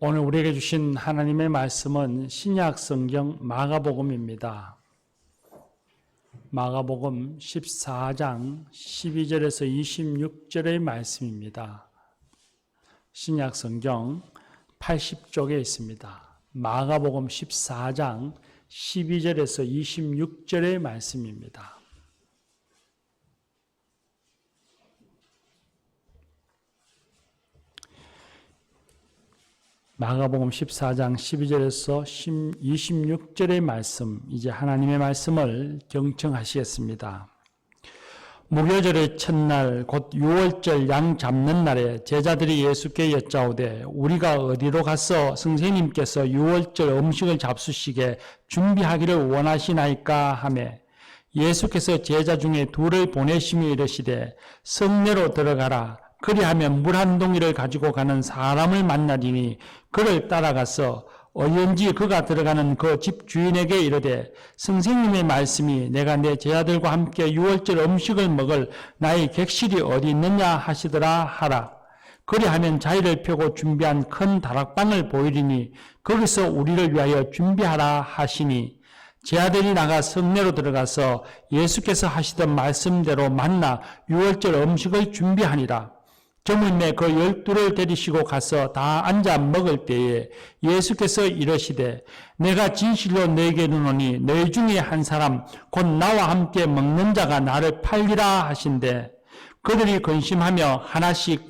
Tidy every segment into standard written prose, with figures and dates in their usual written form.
오늘 우리에게 주신 하나님의 말씀은 신약 성경 마가복음입니다. 마가복음 14장 12절에서 26절의 말씀입니다. 신약 성경 80쪽에 있습니다. 마가복음 14장 12절에서 26절의 말씀입니다. 마가복음 14장 12절에서 26절의 말씀, 이제 하나님의 말씀을 경청하시겠습니다. 무교절의 첫날 곧 6월절 양 잡는 날에 제자들이 예수께 여짜오되 우리가 어디로 가서 선생님께서 6월절 음식을 잡수시게 준비하기를 원하시나이까 하매 예수께서 제자 중에 둘을 보내시며 이르시되 성내로 들어가라. 그리하면 물 한 동이를 가지고 가는 사람을 만나리니 그를 따라가서 어연지 그가 들어가는 그 집 주인에게 이르되 선생님의 말씀이 내가 내 제자들과 함께 6월절 음식을 먹을 나의 객실이 어디 있느냐 하시더라 하라. 그리하면 자리를 펴고 준비한 큰 다락방을 보이리니 거기서 우리를 위하여 준비하라 하시니 제자들이 나가 성내로 들어가서 예수께서 하시던 말씀대로 만나 6월절 음식을 준비하니라. 저물매 그 12를 데리시고 가서 다 앉아 먹을 때에 예수께서 이르시되 내가 진실로 너에게 이르노니 너희 중에 한 사람 곧 나와 함께 먹는 자가 나를 팔리라 하신대 그들이 근심하며 하나씩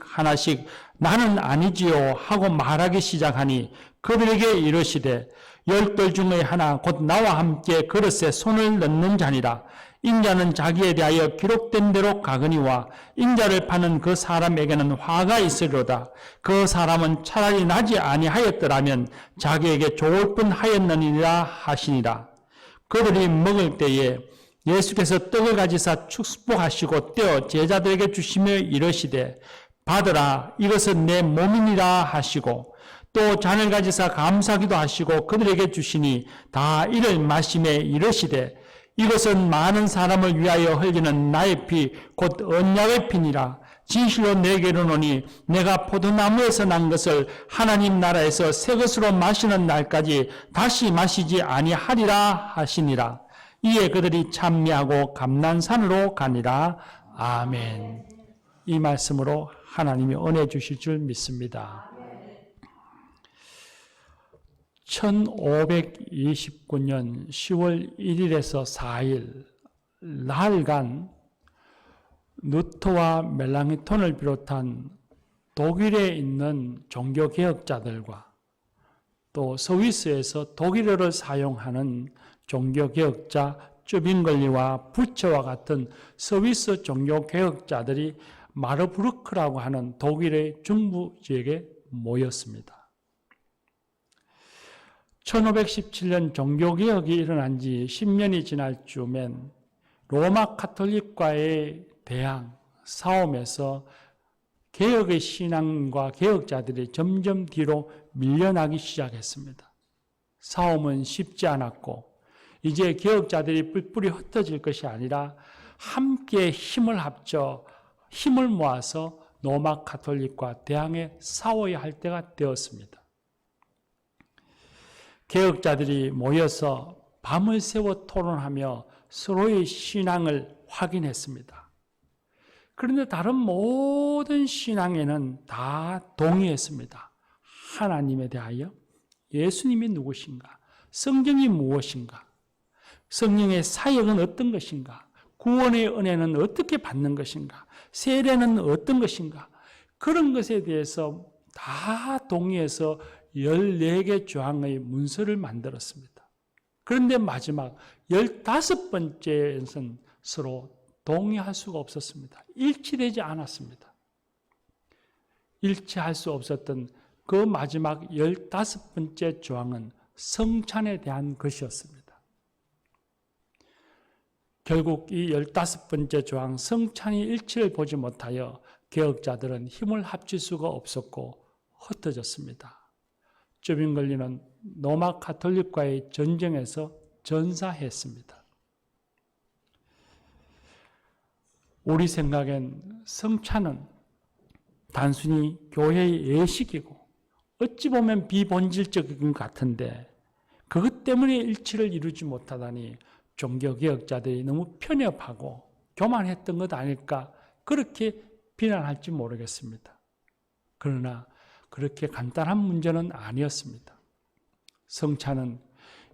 나는 아니지요 하고 말하기 시작하니 그들에게 이르시되 10 중의 하나 곧 나와 함께 그릇에 손을 넣는 자니라. 인자는 자기에 대하여 기록된 대로 가거니와 인자를 파는 그 사람에게는 화가 있으리로다. 그 사람은 차라리 나지 아니하였더라면 자기에게 좋을 뻔하였느니라 하시니라. 그들이 먹을 때에 예수께서 떡을 가지사 축복하시고 떼어 제자들에게 주시며 이르시되 받으라 이것은 내 몸이니라 하시고 또 잔을 가지사 감사기도 하시고 그들에게 주시니 다 이를 마시매 이르시되 이것은 많은 사람을 위하여 흘리는 나의 피 곧 언약의 피니라. 진실로 내게 이르노니 내가 포도나무에서 난 것을 하나님 나라에서 새 것으로 마시는 날까지 다시 마시지 아니하리라 하시니라. 이에 그들이 찬미하고 감난산으로 가니라. 아멘. 이 말씀으로 하나님이 은혜 주실 줄 믿습니다. 1529년 10월 1일에서 4일 나흘간 루터와 멜랑이톤을 비롯한 독일에 있는 종교개혁자들과 또 스위스에서 독일어를 사용하는 종교개혁자 쭈빙글리와 부처와 같은 스위스 종교개혁자들이 마르부르크라고 하는 독일의 중부 지역에 모였습니다. 1517년 종교개혁이 일어난 지 10년이 지날 즈음엔 로마 카톨릭과의 대항, 싸움에서 개혁의 신앙과 개혁자들이 점점 뒤로 밀려나기 시작했습니다. 싸움은 쉽지 않았고 이제 개혁자들이 뿔뿔이 흩어질 것이 아니라 함께 힘을 합쳐 힘을 모아서 로마 카톨릭과 대항에 싸워야 할 때가 되었습니다. 개혁자들이 모여서 밤을 새워 토론하며 서로의 신앙을 확인했습니다. 그런데 다른 모든 신앙에는 다 동의했습니다. 하나님에 대하여 예수님이 누구신가? 성경이 무엇인가? 성령의 사역은 어떤 것인가? 구원의 은혜는 어떻게 받는 것인가? 세례는 어떤 것인가? 그런 것에 대해서 다 동의해서 14개 조항의 문서를 만들었습니다. 그런데 마지막 15번째에서는 서로 동의할 수가 없었습니다. 일치되지 않았습니다. 일치할 수 없었던 그 마지막 15번째 조항은 성찬에 대한 것이었습니다. 결국 이 15번째 조항 성찬이 일치를 보지 못하여 개혁자들은 힘을 합칠 수가 없었고 흩어졌습니다. 쭈빙글리는 로마 카톨릭과의 전쟁에서 전사했습니다. 우리 생각엔 성찬은 단순히 교회의 예식이고 어찌 보면 비본질적인 것 같은데 그것 때문에 일치를 이루지 못하다니 종교개혁자들이 너무 편협하고 교만했던 것 아닐까 그렇게 비난할지 모르겠습니다. 그러나 그렇게 간단한 문제는 아니었습니다. 성찬은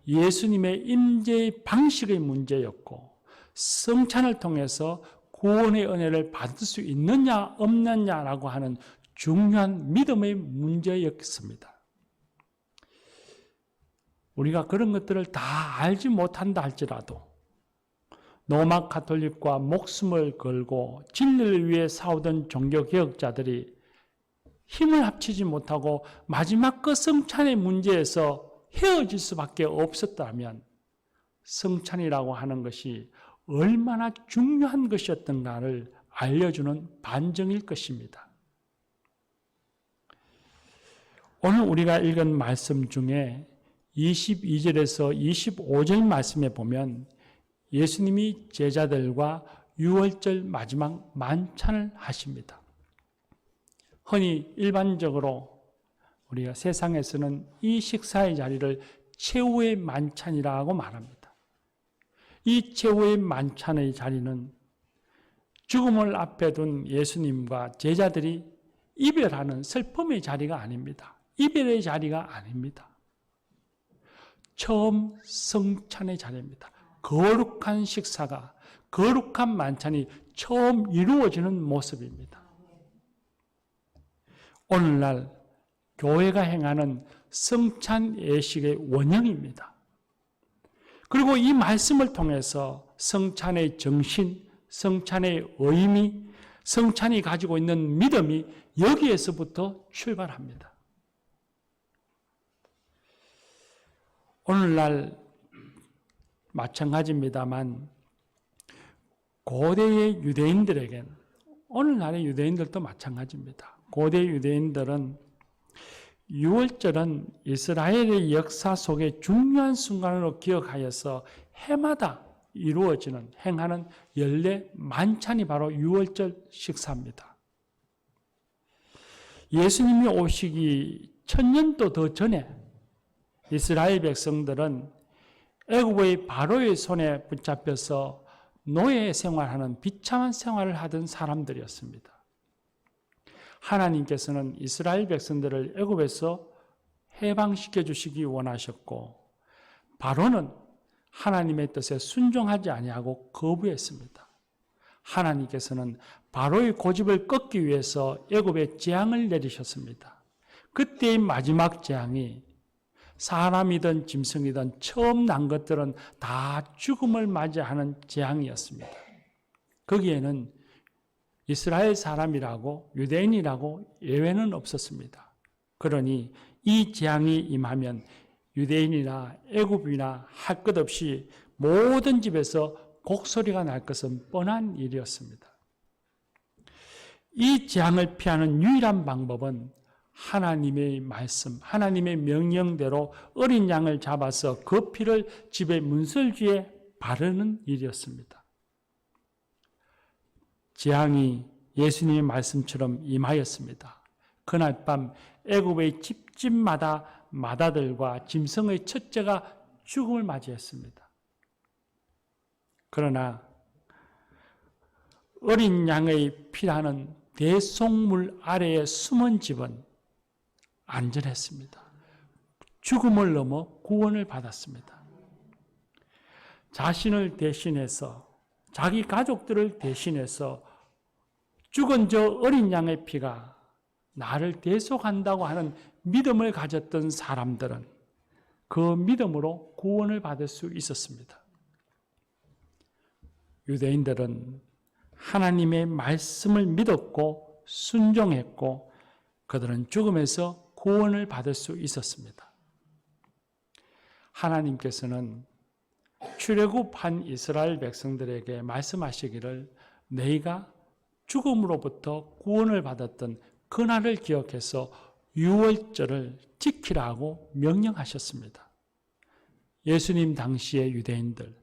예수님의 임재의 방식의 문제였고 성찬을 통해서 구원의 은혜를 받을 수 있느냐 없느냐라고 하는 중요한 믿음의 문제였습니다. 우리가 그런 것들을 다 알지 못한다 할지라도 로마 가톨릭과 목숨을 걸고 진리를 위해 싸우던 종교개혁자들이 힘을 합치지 못하고 마지막 그 성찬의 문제에서 헤어질 수밖에 없었다면 성찬이라고 하는 것이 얼마나 중요한 것이었던가를 알려주는 반증일 것입니다. 오늘 우리가 읽은 말씀 중에 22절에서 25절 말씀에 보면 예수님이 제자들과 유월절 마지막 만찬을 하십니다. 흔히 일반적으로 우리가 세상에서는 이 식사의 자리를 최후의 만찬이라고 말합니다. 이 최후의 만찬의 자리는 죽음을 앞에 둔 예수님과 제자들이 이별하는 슬픔의 자리가 아닙니다. 이별의 자리가 아닙니다. 처음 성찬의 자리입니다. 거룩한 식사가, 거룩한 만찬이 처음 이루어지는 모습입니다. 오늘날 교회가 행하는 성찬 예식의 원형입니다. 그리고 이 말씀을 통해서 성찬의 정신, 성찬의 의미, 성찬이 가지고 있는 믿음이 여기에서부터 출발합니다. 오늘날 마찬가지입니다만 고대의 유대인들에겐 오늘날의 유대인들도 마찬가지입니다. 고대 유대인들은 유월절은 이스라엘의 역사 속의 중요한 순간으로 기억하여서 해마다 이루어지는 행하는 연례 만찬이 바로 유월절 식사입니다. 예수님이 오시기 1000년도 더 전에 이스라엘 백성들은 애굽의 바로의 손에 붙잡혀서 노예 생활하는 비참한 생활을 하던 사람들이었습니다. 하나님께서는 이스라엘 백성들을 애굽에서 해방시켜 주시기 원하셨고 바로는 하나님의 뜻에 순종하지 아니하고 거부했습니다. 하나님께서는 바로의 고집을 꺾기 위해서 애굽에 재앙을 내리셨습니다. 그때의 마지막 재앙이 사람이든 짐승이든 처음 난 것들은 다 죽음을 맞이하는 재앙이었습니다. 거기에는 이스라엘 사람이라고 유대인이라고 예외는 없었습니다. 그러니 이 재앙이 임하면 유대인이나 애굽이나 할 것 없이 모든 집에서 곡소리가 날 것은 뻔한 일이었습니다. 이 재앙을 피하는 유일한 방법은 하나님의 말씀, 하나님의 명령대로 어린 양을 잡아서 그 피를 집의 문설주에 바르는 일이었습니다. 재앙이 예수님의 말씀처럼 임하였습니다. 그날 밤 애굽의 집집마다 마다들과 짐승의 첫째가 죽음을 맞이했습니다. 그러나 어린 양의 피라는 대속물 아래에 숨은 집은 안전했습니다. 죽음을 넘어 구원을 받았습니다. 자신을 대신해서 자기 가족들을 대신해서 죽은 저 어린 양의 피가 나를 대속한다고 하는 믿음을 가졌던 사람들은 그 믿음으로 구원을 받을 수 있었습니다. 유대인들은 하나님의 말씀을 믿었고 순종했고 그들은 죽음에서 구원을 받을 수 있었습니다. 하나님께서는 출애굽한 이스라엘 백성들에게 말씀하시기를 너희가 죽음으로부터 구원을 받았던 그날을 기억해서 유월절을 지키라고 명령하셨습니다. 예수님 당시의 유대인들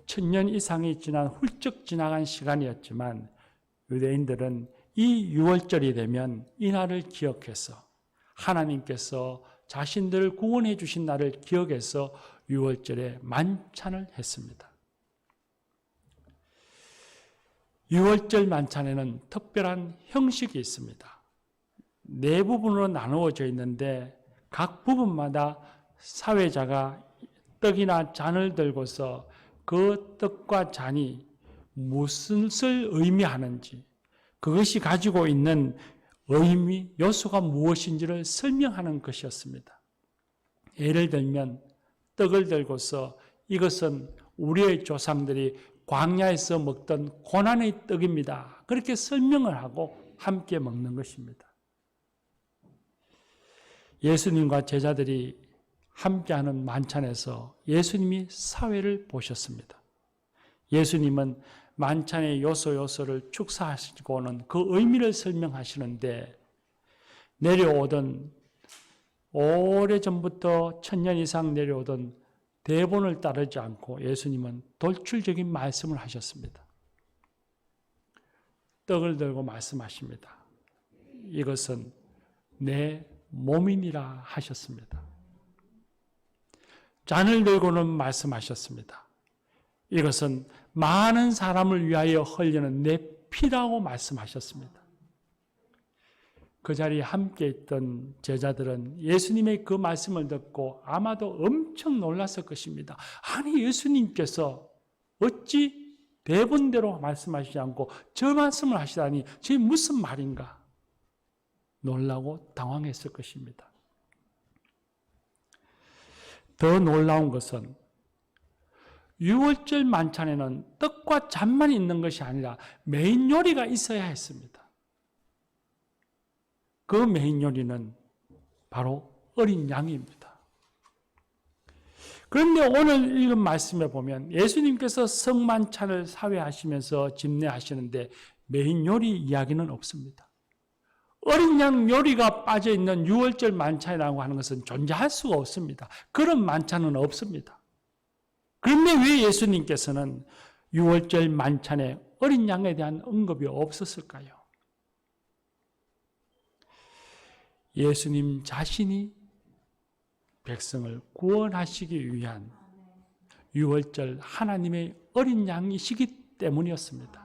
1000년 이상이 지난 훌쩍 지나간 시간이었지만 유대인들은 이 유월절이 되면 이 날을 기억해서 하나님께서 자신들을 구원해 주신 날을 기억해서 유월절에 만찬을 했습니다. 유월절 만찬에는 특별한 형식이 있습니다. 네 부분으로 나누어져 있는데 각 부분마다 사회자가 떡이나 잔을 들고서 그 떡과 잔이 무엇을 의미하는지, 그것이 가지고 있는 의미, 요소가 무엇인지를 설명하는 것이었습니다. 예를 들면 떡을 들고서 이것은 우리의 조상들이 광야에서 먹던 고난의 떡입니다. 그렇게 설명을 하고 함께 먹는 것입니다. 예수님과 제자들이 함께하는 만찬에서 예수님이 사회를 보셨습니다. 예수님은 만찬의 요소를 축사하시고는 그 의미를 설명하시는데 내려오던 오래전부터 1000년 이상 내려오던 대본을 따르지 않고 예수님은 돌출적인 말씀을 하셨습니다. 떡을 들고 말씀하십니다. 이것은 내 몸이니라 하셨습니다. 잔을 들고는 말씀하셨습니다. 이것은 많은 사람을 위하여 흘리는 내 피라고 말씀하셨습니다. 그 자리에 함께 있던 제자들은 예수님의 그 말씀을 듣고 아마도 엄청 놀랐을 것입니다. 아니, 예수님께서 어찌 대본대로 말씀하시지 않고 저 말씀을 하시다니 저게 무슨 말인가? 놀라고 당황했을 것입니다. 더 놀라운 것은 유월절 만찬에는 떡과 잔만 있는 것이 아니라 메인 요리가 있어야 했습니다. 그 메인 요리는 바로 어린 양입니다. 그런데 오늘 읽은 말씀에 보면 예수님께서 성만찬을 사회하시면서 집례하시는데 메인 요리 이야기는 없습니다. 어린 양 요리가 빠져있는 유월절 만찬이라고 하는 것은 존재할 수가 없습니다. 그런 만찬은 없습니다. 그런데 왜 예수님께서는 유월절 만찬에 어린 양에 대한 언급이 없었을까요? 예수님 자신이 백성을 구원하시기 위한 유월절 하나님의 어린 양이시기 때문이었습니다.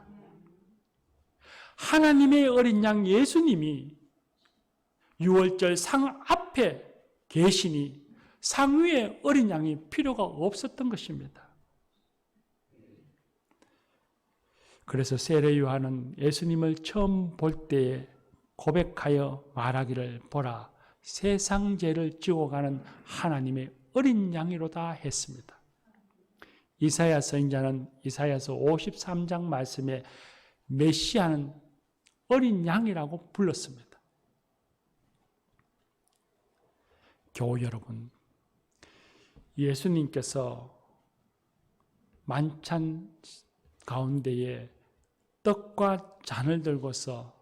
하나님의 어린 양 예수님이 유월절 상 앞에 계시니 상 위에 어린 양이 필요가 없었던 것입니다. 그래서 세례 요한은 예수님을 처음 볼 때에 고백하여 말하기를 보라, 세상 죄를 지고 가는 하나님의 어린 양이로다 했습니다. 이사야 선지자는 이사야서 53장 말씀에 메시아는 어린 양이라고 불렀습니다. 교우 여러분, 예수님께서 만찬 가운데에 떡과 잔을 들고서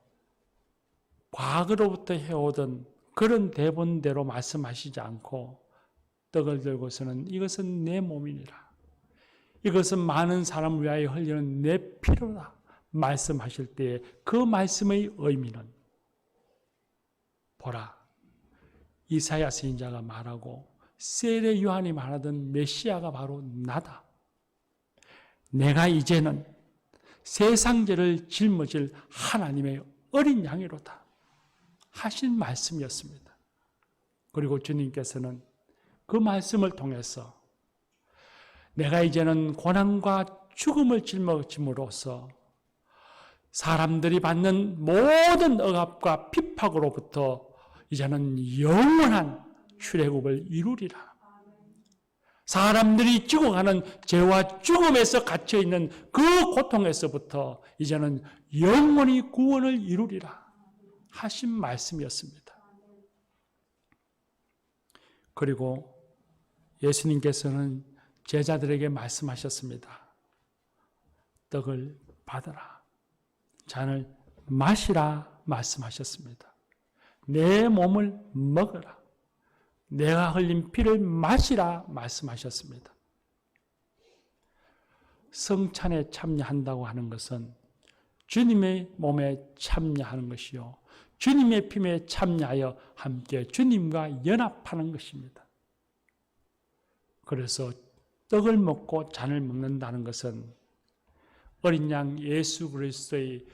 과거로부터 해오던 그런 대본대로 말씀하시지 않고 떡을 들고서는 이것은 내 몸이니라, 이것은 많은 사람을 위하여 흘리는 내 피로다 말씀하실 때에 그 말씀의 의미는 보라, 이사야 선지자가 말하고 세례 요한이 말하던 메시아가 바로 나다. 내가 이제는 세상 죄를 짊어질 하나님의 어린 양이로다 하신 말씀이었습니다. 그리고 주님께서는 그 말씀을 통해서 내가 이제는 고난과 죽음을 짊어짐으로써 사람들이 받는 모든 억압과 핍박으로부터 이제는 영원한 출애굽을 이루리라. 사람들이 죽어가는 죄와 죽음에서 갇혀있는 그 고통에서부터 이제는 영원히 구원을 이루리라 하신 말씀이었습니다. 그리고 예수님께서는 제자들에게 말씀하셨습니다. 떡을 받으라, 잔을 마시라 말씀하셨습니다. 내 몸을 먹으라, 내가 흘린 피를 마시라 말씀하셨습니다. 성찬에 참여한다고 하는 것은 주님의 몸에 참여하는 것이요, 주님의 피에 참여하여 함께 주님과 연합하는 것입니다. 그래서 떡을 먹고 잔을 먹는다는 것은 어린 양 예수 그리스도의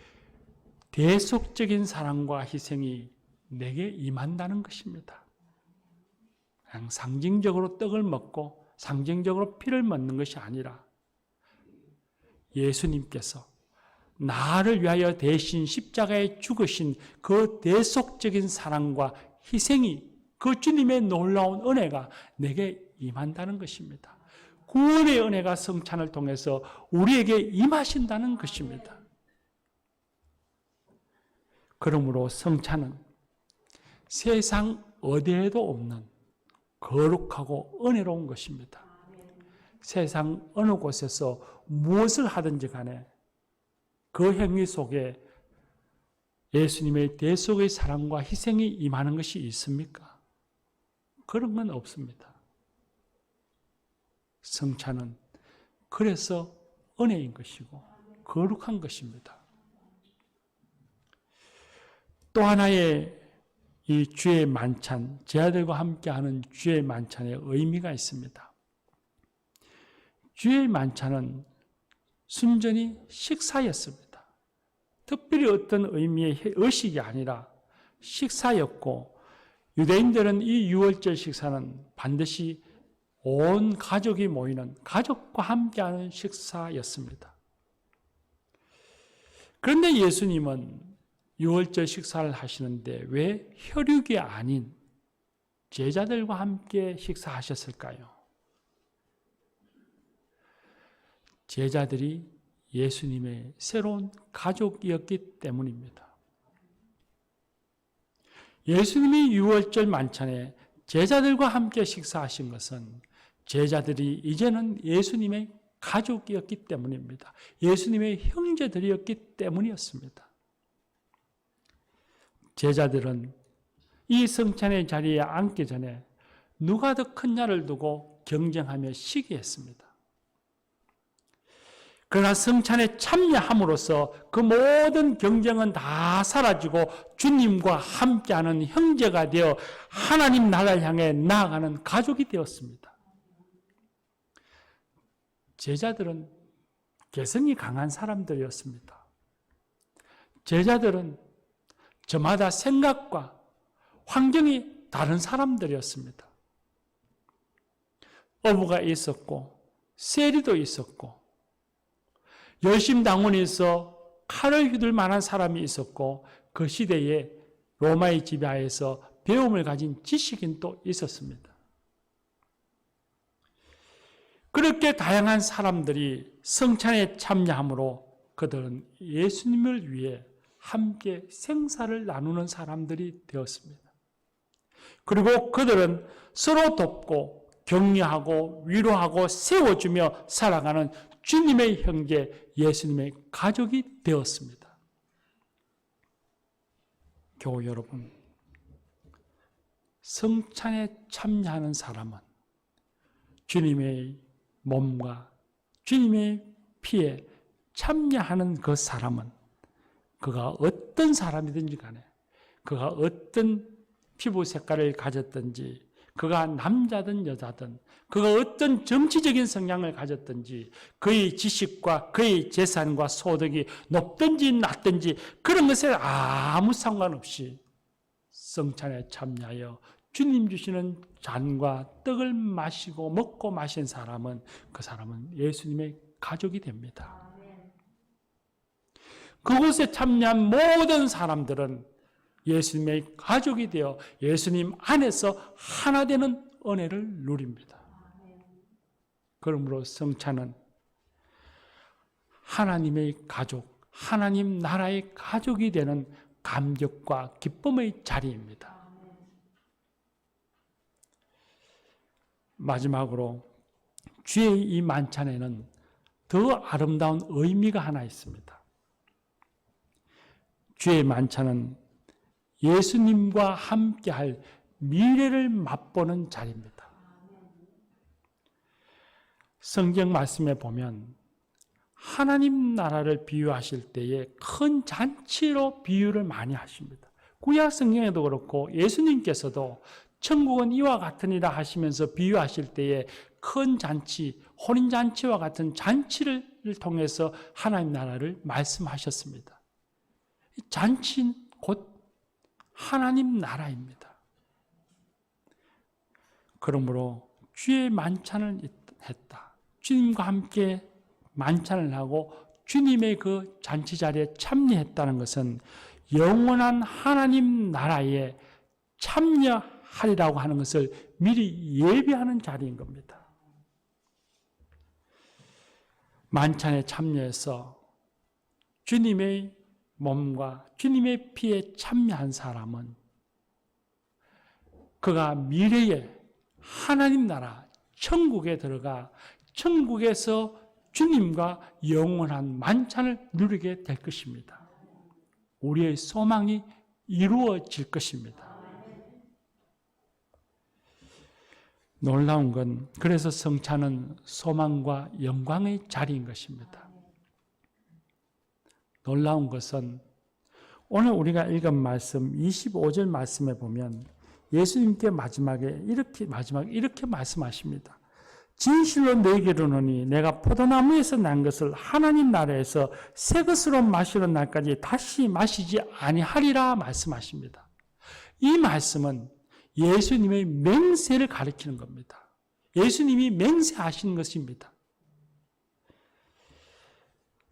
대속적인 사랑과 희생이 내게 임한다는 것입니다. 그냥 상징적으로 떡을 먹고 상징적으로 피를 먹는 것이 아니라 예수님께서 나를 위하여 대신 십자가에 죽으신 그 대속적인 사랑과 희생이, 그 주님의 놀라운 은혜가 내게 임한다는 것입니다. 구원의 은혜가 성찬을 통해서 우리에게 임하신다는 것입니다. 그러므로 성찬은 세상 어디에도 없는 거룩하고 은혜로운 것입니다. 세상 어느 곳에서 무엇을 하든지 간에 그 행위 속에 예수님의 대속의 사랑과 희생이 임하는 것이 있습니까? 그런 건 없습니다. 성찬은 그래서 은혜인 것이고 거룩한 것입니다. 또 하나의 이 주의 만찬, 제자들과 함께하는 주의 만찬의 의미가 있습니다. 주의 만찬은 순전히 식사였습니다. 특별히 어떤 의미의 의식이 아니라 식사였고, 유대인들은 이 유월절 식사는 반드시 온 가족이 모이는, 가족과 함께하는 식사였습니다. 그런데 예수님은 유월절 식사를 하시는데 왜 혈육이 아닌 제자들과 함께 식사하셨을까요? 제자들이 예수님의 새로운 가족이었기 때문입니다. 예수님이 유월절 만찬에 제자들과 함께 식사하신 것은 제자들이 이제는 예수님의 가족이었기 때문입니다. 예수님의 형제들이었기 때문이었습니다. 제자들은 이 성찬의 자리에 앉기 전에 누가 더 크냐를 두고 경쟁하며 시기했습니다. 그러나 성찬에 참여함으로써 그 모든 경쟁은 다 사라지고 주님과 함께하는 형제가 되어 하나님 나라를 향해 나아가는 가족이 되었습니다. 제자들은 개성이 강한 사람들이었습니다. 제자들은 저마다 생각과 환경이 다른 사람들이었습니다. 어부가 있었고 세리도 있었고 열심당원이 있어 칼을 휘둘 만한 사람이 있었고 그 시대에 로마의 지배하에서 배움을 가진 지식인도 있었습니다. 그렇게 다양한 사람들이 성찬에 참여함으로 그들은 예수님을 위해 함께 생사를 나누는 사람들이 되었습니다. 그리고 그들은 서로 돕고 격려하고 위로하고 세워주며 살아가는 주님의 형제, 예수님의 가족이 되었습니다. 교우 여러분, 성찬에 참여하는 사람은 주님의 몸과 주님의 피에 참여하는 그 사람은 그가 어떤 사람이든지 간에, 그가 어떤 피부 색깔을 가졌든지, 그가 남자든 여자든, 그가 어떤 정치적인 성향을 가졌든지, 그의 지식과 그의 재산과 소득이 높든지 낮든지 그런 것에 아무 상관없이 성찬에 참여하여 주님 주시는 잔과 떡을 마시고 먹고 마신 사람은, 그 사람은 예수님의 가족이 됩니다. 그곳에 참여한 모든 사람들은 예수님의 가족이 되어 예수님 안에서 하나 되는 은혜를 누립니다. 그러므로 성찬은 하나님의 가족, 하나님 나라의 가족이 되는 감격과 기쁨의 자리입니다. 마지막으로 주의 이 만찬에는 더 아름다운 의미가 하나 있습니다. 주의 만찬은 예수님과 함께할 미래를 맛보는 자리입니다. 성경 말씀에 보면 하나님 나라를 비유하실 때에 큰 잔치로 비유를 많이 하십니다. 구약 성경에도 그렇고 예수님께서도 천국은 이와 같으니라 하시면서 비유하실 때에 큰 잔치, 혼인잔치와 같은 잔치를 통해서 하나님 나라를 말씀하셨습니다. 잔치는 곧 하나님 나라입니다. 그러므로 주의 만찬을 했다. 주님과 함께 만찬을 하고 주님의 그 잔치 자리에 참여했다는 것은 영원한 하나님 나라에 참여하리라고 하는 것을 미리 예비하는 자리인 겁니다. 만찬에 참여해서 주님의 몸과 주님의 피에 참여한 사람은 그가 미래에 하나님 나라 천국에 들어가 천국에서 주님과 영원한 만찬을 누리게 될 것입니다. 우리의 소망이 이루어질 것입니다. 놀라운 건 그래서 성찬은 소망과 영광의 자리인 것입니다. 놀라운 것은 오늘 우리가 읽은 말씀 25절 말씀에 보면 예수님께 마지막에 이렇게 말씀하십니다. 진실로 너희에게 이르노니 내가 포도나무에서 난 것을 하나님 나라에서 새 것으로 마시는 날까지 다시 마시지 아니하리라 말씀하십니다. 이 말씀은 예수님의 맹세를 가리키는 겁니다. 예수님이 맹세하신 것입니다.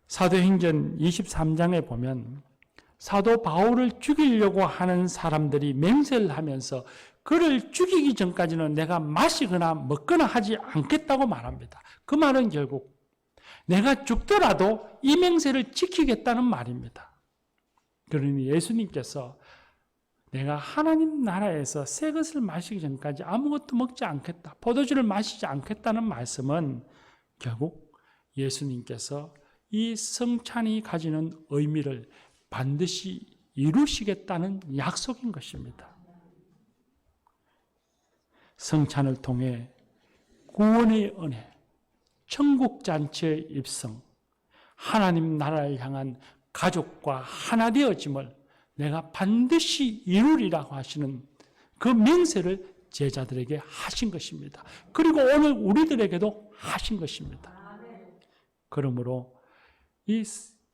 사도행전 23장에 보면 사도 바울을 죽이려고 하는 사람들이 맹세를 하면서 그를 죽이기 전까지는 내가 마시거나 먹거나 하지 않겠다고 말합니다. 그 말은 결국 내가 죽더라도 이 맹세를 지키겠다는 말입니다. 그러니 예수님께서 내가 하나님 나라에서 새 것을 마시기 전까지 아무것도 먹지 않겠다, 포도주를 마시지 않겠다는 말씀은 결국 예수님께서 이 성찬이 가지는 의미를 반드시 이루시겠다는 약속인 것입니다. 성찬을 통해 구원의 은혜, 천국잔치의 입성, 하나님 나라를 향한 가족과 하나 되어짐을 내가 반드시 이루리라고 하시는 그 맹세를 제자들에게 하신 것입니다. 그리고 오늘 우리들에게도 하신 것입니다. 그러므로 이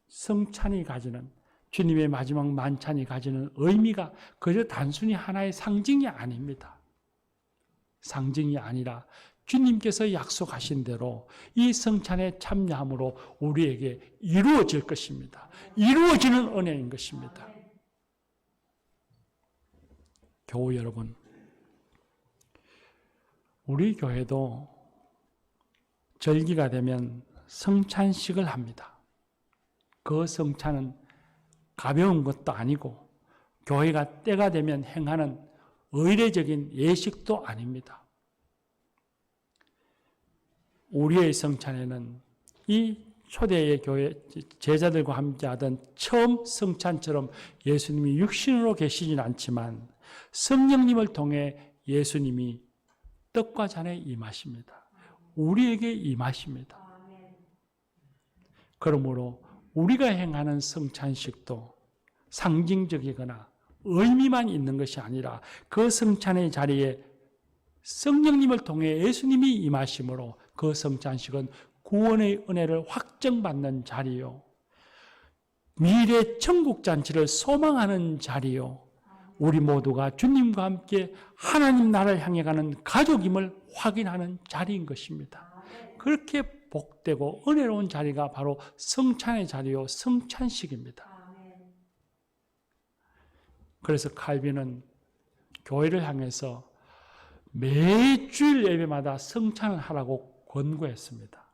성찬이 가지는 주님의 마지막 만찬이 가지는 의미가 그저 단순히 하나의 상징이 아닙니다. 상징이 아니라 주님께서 약속하신 대로 이 성찬에 참여함으로 우리에게 이루어질 것입니다. 이루어지는 은혜인 것입니다. 교우 여러분, 우리 교회도 절기가 되면 성찬식을 합니다. 그 성찬은 가벼운 것도 아니고 교회가 때가 되면 행하는 의례적인 예식도 아닙니다. 우리의 성찬에는 이 초대의 교회 제자들과 함께 하던 처음 성찬처럼 예수님이 육신으로 계시진 않지만 성령님을 통해 예수님이 떡과 잔에 임하십니다. 우리에게 임하십니다. 그러므로 우리가 행하는 성찬식도 상징적이거나 의미만 있는 것이 아니라 그 성찬의 자리에 성령님을 통해 예수님이 임하심으로 그 성찬식은 구원의 은혜를 확정받는 자리요, 미래 천국잔치를 소망하는 자리요, 우리 모두가 주님과 함께 하나님 나라를 향해 가는 가족임을 확인하는 자리인 것입니다. 그렇게 복되고 은혜로운 자리가 바로 성찬의 자리요, 성찬식입니다. 그래서 칼빈은 교회를 향해서 매주일 예배마다 성찬을 하라고 권고했습니다.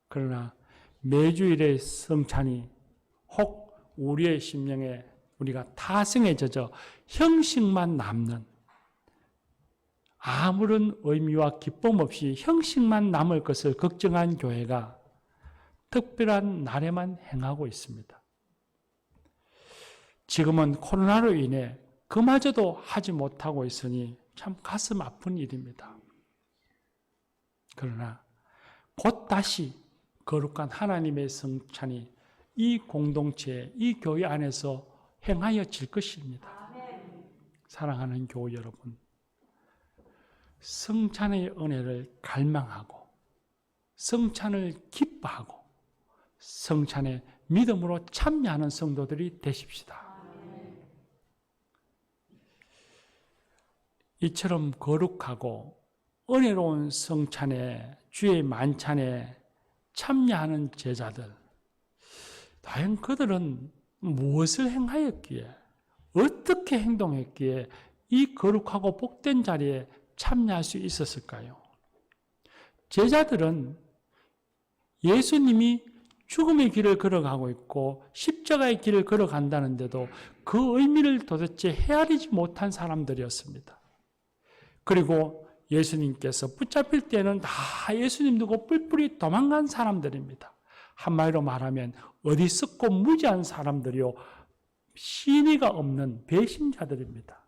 그러나 매주일의 성찬이 혹 우리의 심령에 우리가 타성에 젖어 형식만 남는, 아무런 의미와 기쁨 없이 형식만 남을 것을 걱정한 교회가 특별한 날에만 행하고 있습니다. 지금은 코로나로 인해 그마저도 하지 못하고 있으니 참 가슴 아픈 일입니다. 그러나 곧 다시 거룩한 하나님의 성찬이 이 공동체, 이 교회 안에서 행하여질 것입니다. 사랑하는 교우 여러분, 성찬의 은혜를 갈망하고 성찬을 기뻐하고 성찬에 믿음으로 참여하는 성도들이 되십시다. 이처럼 거룩하고 은혜로운 성찬에, 주의 만찬에 참여하는 제자들, 과연 그들은 무엇을 행하였기에, 어떻게 행동했기에 이 거룩하고 복된 자리에 참여할 수 있었을까요? 제자들은 예수님이 죽음의 길을 걸어가고 있고 십자가의 길을 걸어간다는데도 그 의미를 도대체 헤아리지 못한 사람들이었습니다. 그리고 예수님께서 붙잡힐 때는 다 예수님 두고 뿔뿔이 도망간 사람들입니다. 한마디로 말하면 어리석고 무지한 사람들이요, 신의가 없는 배신자들입니다.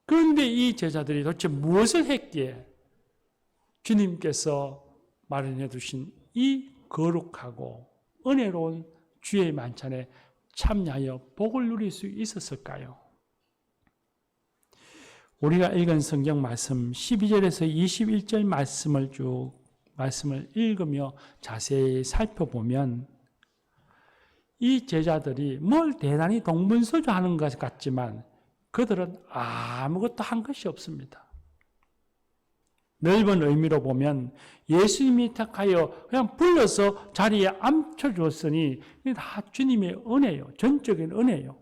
그런데 이 제자들이 도대체 무엇을 했기에 주님께서 마련해 두신 이 거룩하고 은혜로운 주의 만찬에 참여하여 복을 누릴 수 있었을까요? 우리가 읽은 성경 말씀 12절에서 21절 말씀을 읽으며 자세히 살펴보면 이 제자들이 뭘 대단히 동분서주하는 것 같지만 그들은 아무것도 한 것이 없습니다. 넓은 의미로 보면 예수님이 택하여 그냥 불러서 자리에 앉혀주었으니 다 주님의 은혜요. 전적인 은혜요.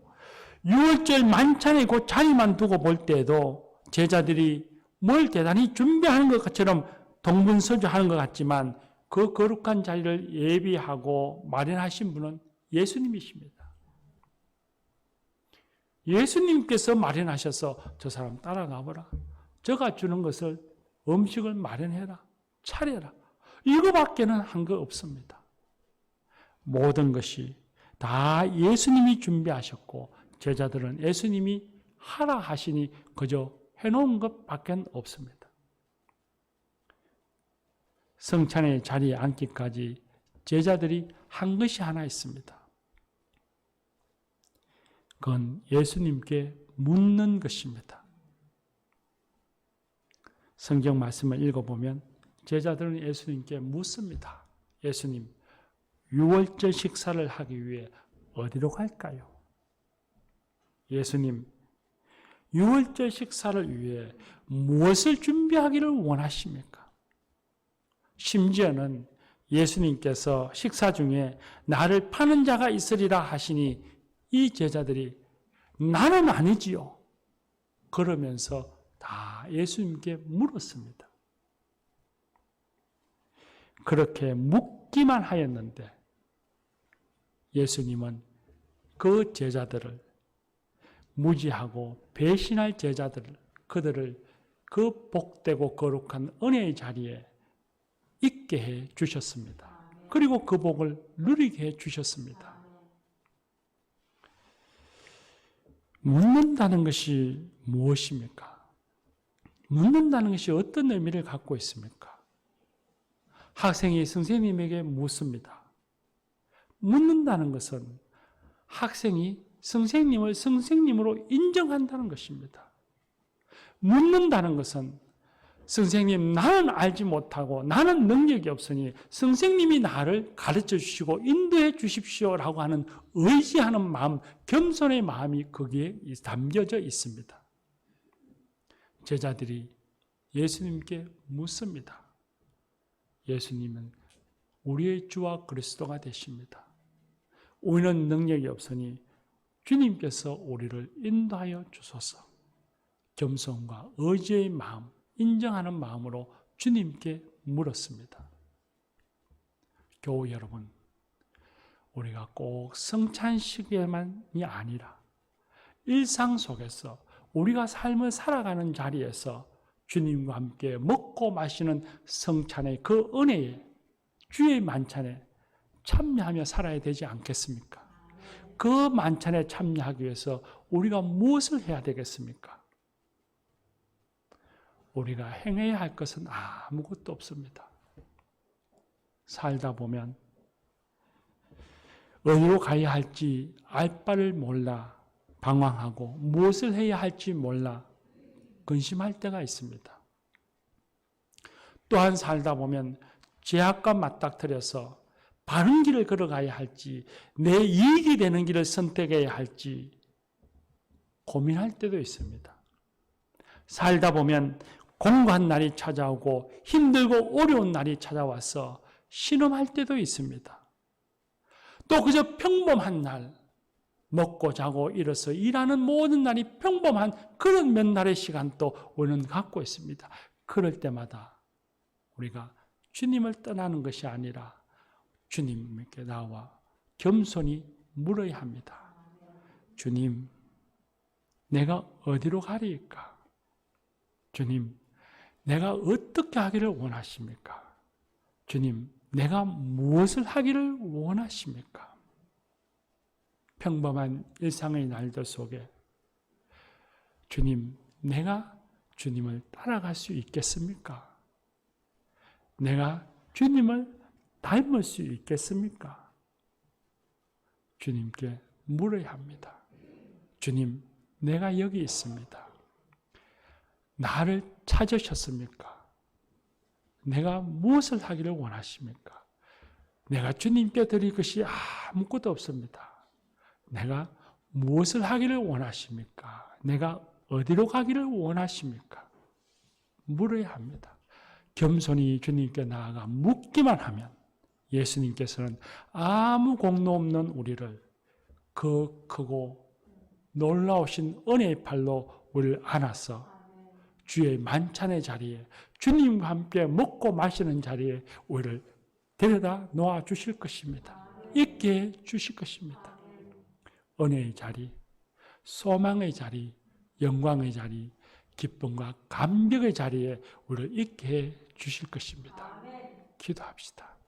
6월절 만찬에 그 자리만 두고 볼 때에도 제자들이 뭘 대단히 준비하는 것처럼 동분서주하는 것 같지만 그 거룩한 자리를 예비하고 마련하신 분은 예수님이십니다. 예수님께서 마련하셔서 저 사람 따라가보라. 저가 주는 것을 음식을 마련해라. 차려라. 이거밖에는 한 거 없습니다. 모든 것이 다 예수님이 준비하셨고 제자들은 예수님이 하라 하시니 그저 해놓은 것밖에 없습니다. 성찬의 자리에 앉기까지 제자들이 한 것이 하나 있습니다. 그건 예수님께 묻는 것입니다. 성경 말씀을 읽어보면 제자들은 예수님께 묻습니다. 예수님, 6월절 식사를 하기 위해 어디로 갈까요? 예수님, 6월절 식사를 위해 무엇을 준비하기를 원하십니까? 심지어는 예수님께서 식사 중에 나를 파는 자가 있으리라 하시니 이 제자들이 나는 아니지요. 그러면서 다 예수님께 물었습니다. 그렇게 묻기만 하였는데 예수님은 그 제자들을 무지하고 배신할 제자들을 그들을 그 복되고 거룩한 은혜의 자리에 있게 해 주셨습니다. 그리고 그 복을 누리게 해 주셨습니다. 묻는다는 것이 무엇입니까? 묻는다는 것이 어떤 의미를 갖고 있습니까? 학생이 선생님에게 묻습니다. 묻는다는 것은 학생이 선생님을 선생님으로 인정한다는 것입니다. 묻는다는 것은 선생님, 나는 알지 못하고 나는 능력이 없으니 선생님이 나를 가르쳐 주시고 인도해 주십시오라고 하는 의지하는 마음, 겸손의 마음이 거기에 담겨져 있습니다. 제자들이 예수님께 묻습니다. 예수님은 우리의 주와 그리스도가 되십니다. 우리는 능력이 없으니 주님께서 우리를 인도하여 주소서. 겸손과 의지의 마음, 인정하는 마음으로 주님께 물었습니다. 교우 여러분, 우리가 꼭 성찬식에만이 아니라 일상 속에서 우리가 삶을 살아가는 자리에서 주님과 함께 먹고 마시는 성찬의 그 은혜에, 주의 만찬에 참여하며 살아야 되지 않겠습니까? 그 만찬에 참여하기 위해서 우리가 무엇을 해야 되겠습니까? 우리가 행해야 할 것은 아무것도 없습니다. 살다 보면 어디로 가야 할지 알 바를 몰라 방황하고 무엇을 해야 할지 몰라 근심할 때가 있습니다. 또한 살다 보면 죄악과 맞닥뜨려서 바른 길을 걸어가야 할지 내 이익이 되는 길을 선택해야 할지 고민할 때도 있습니다. 살다 보면 공고한 날이 찾아오고 힘들고 어려운 날이 찾아와서 신음할 때도 있습니다. 또 그저 평범한 날, 먹고 자고 일어서 일하는 모든 날이 평범한 그런 몇 날의 시간도 우리는 갖고 있습니다. 그럴 때마다 우리가 주님을 떠나는 것이 아니라 주님께 나와 겸손히 물어야 합니다. 주님, 내가 어디로 가리까? 주님, 내가 어떻게 하기를 원하십니까? 주님, 내가 무엇을 하기를 원하십니까? 평범한 일상의 날들 속에 주님, 내가 주님을 따라갈 수 있겠습니까? 내가 주님을 닮을 수 있겠습니까? 주님께 물어야 합니다. 주님, 내가 여기 있습니다. 나를 찾으셨습니까? 내가 무엇을 하기를 원하십니까? 내가 주님께 드릴 것이 아무것도 없습니다. 내가 무엇을 하기를 원하십니까? 내가 어디로 가기를 원하십니까? 물어야 합니다. 겸손히 주님께 나아가 묻기만 하면 예수님께서는 아무 공로 없는 우리를 그 크고 놀라우신 은혜의 팔로 우리를 안아서 주의 만찬의 자리에 주님과 함께 먹고 마시는 자리에 우리를 데려다 놓아 주실 것입니다. 있게 해 주실 것입니다. 은혜의 자리, 소망의 자리, 영광의 자리, 기쁨과 감격의 자리에 우리를 있게 해 주실 것입니다. 기도합시다.